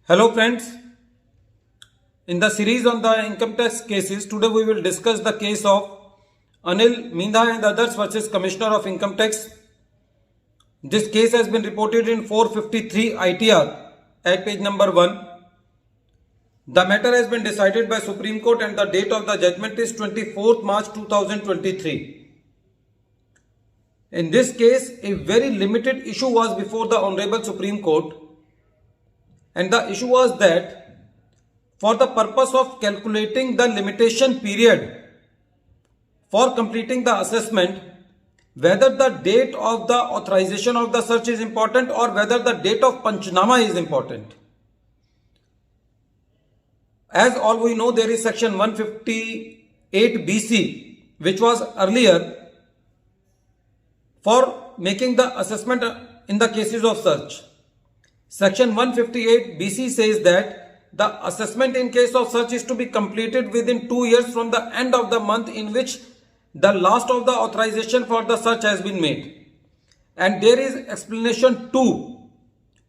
Hello friends, in the series on the income tax cases, today we will discuss the case of Anil Mindha and others versus Commissioner of Income Tax. This case has been reported in 453 ITR at page number 1. The matter has been decided by Supreme Court and the date of the judgment is 24th March 2023. In this case, a very limited issue was before the Honorable Supreme Court. And the issue was that for the purpose of calculating the limitation period for completing the assessment, whether the date of the authorization of the search is important or whether the date of Panchnama is important. As all we know, there is section 158 BC, which was earlier for making the assessment in the cases of search. Section 158 BC says that the assessment in case of search is to be completed within 2 years from the end of the month in which the last of the authorization for the search has been made. And there is explanation 2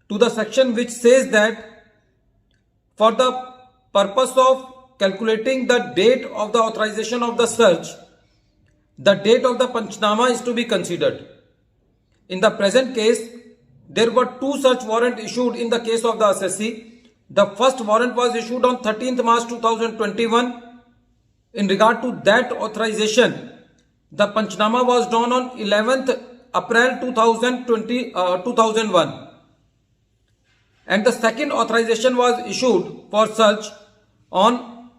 to the section which says that for the purpose of calculating the date of the authorization of the search, the date of the Panchnama is to be considered. In the present case, there were 2 search warrants issued in the case of the assessee. The first warrant was issued on 13th March 2021. In regard to that authorization, the Panchnama was done on 11th April 2001. And the second authorization was issued for search on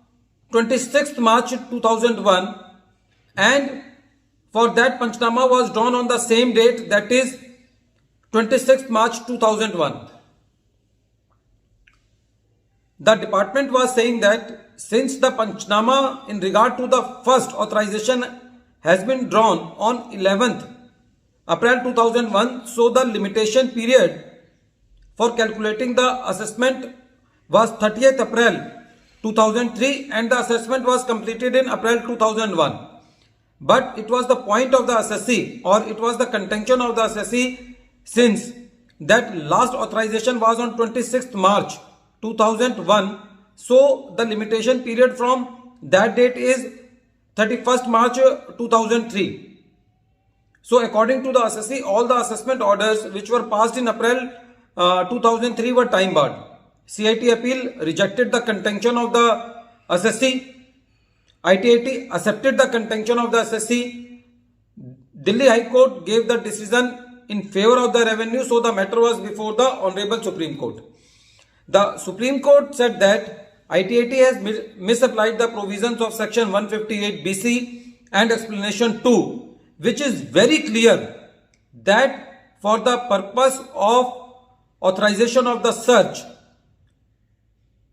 26th March 2001. And for that Panchnama was done on the same date, that is 26th March 2001. The department was saying that since the Panchnama in regard to the first authorization has been drawn on 11th April 2001, so the limitation period for calculating the assessment was 30th April 2003 and the assessment was completed in April 2001. But it was the point of the assessee, or it was the contention of the assessee, since that last authorization was on 26th March 2001, so the limitation period from that date is 31st March 2003. So according to the assessee, all the assessment orders which were passed in April 2003 were time barred. CIT appeal rejected the contention of the assessee. ITAT accepted the contention of the assessee. Delhi High Court gave the decision in favor of the revenue, so the matter was before the Honorable Supreme Court. The Supreme Court said that ITAT has misapplied the provisions of section 158 BC and explanation 2, which is very clear that for the purpose of authorization of the search,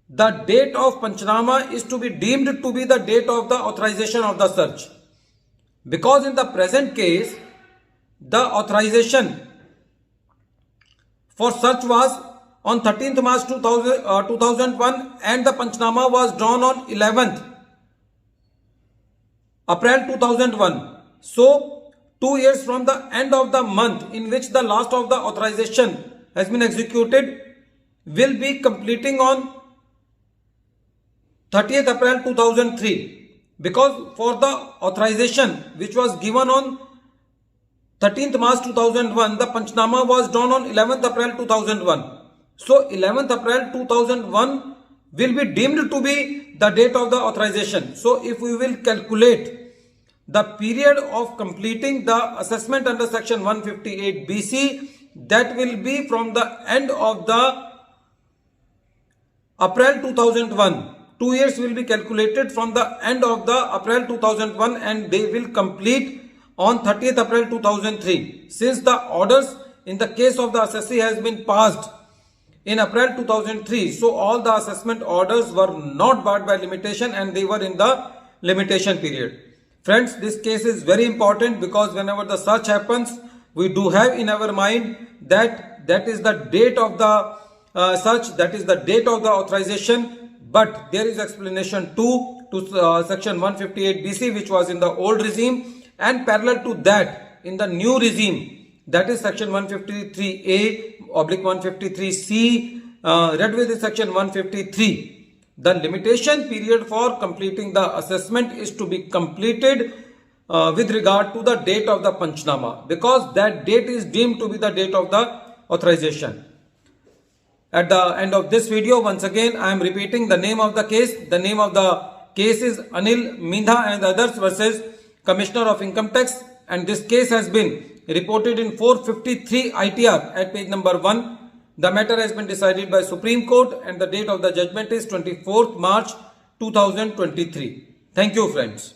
the date of Panchnama is to be deemed to be the date of the authorization of the search. Because in the present case, the authorization for search was on 13th March 2001 and the Panchnama was drawn on 11th April 2001. So, 2 years from the end of the month in which the last of the authorization has been executed will be completing on 30th April 2003. Because for the authorization which was given on 13th March 2001, the Panchnama was done on 11th April 2001. So 11th April 2001 will be deemed to be the date of the authorization. So if we will calculate the period of completing the assessment under section 158 BC, that will be from the end of the April 2001. 2 years will be calculated from the end of the April 2001 and they will complete on 30th April 2003. Since the orders in the case of the assessee has been passed in April 2003, so all the assessment orders were not barred by limitation and they were in the limitation period. Friends, this case is very important because whenever the search happens, we do have in our mind that is the date of the search, that is the date of the authorization. But there is explanation 2 to section 158 BC, which was in the old regime, and parallel to that in the new regime, that is section 153A/153C read with section 153. The limitation period for completing the assessment is to be completed with regard to the date of the Panchnama, because that date is deemed to be the date of the authorization. At the end of this video, once again, I am repeating the name of the case. The name of the case is Anil Mindha and others versus Commissioner of Income Tax, and this case has been reported in 453 ITR at page number 1. The matter has been decided by Supreme Court and the date of the judgment is 24th March 2023. Thank you, friends.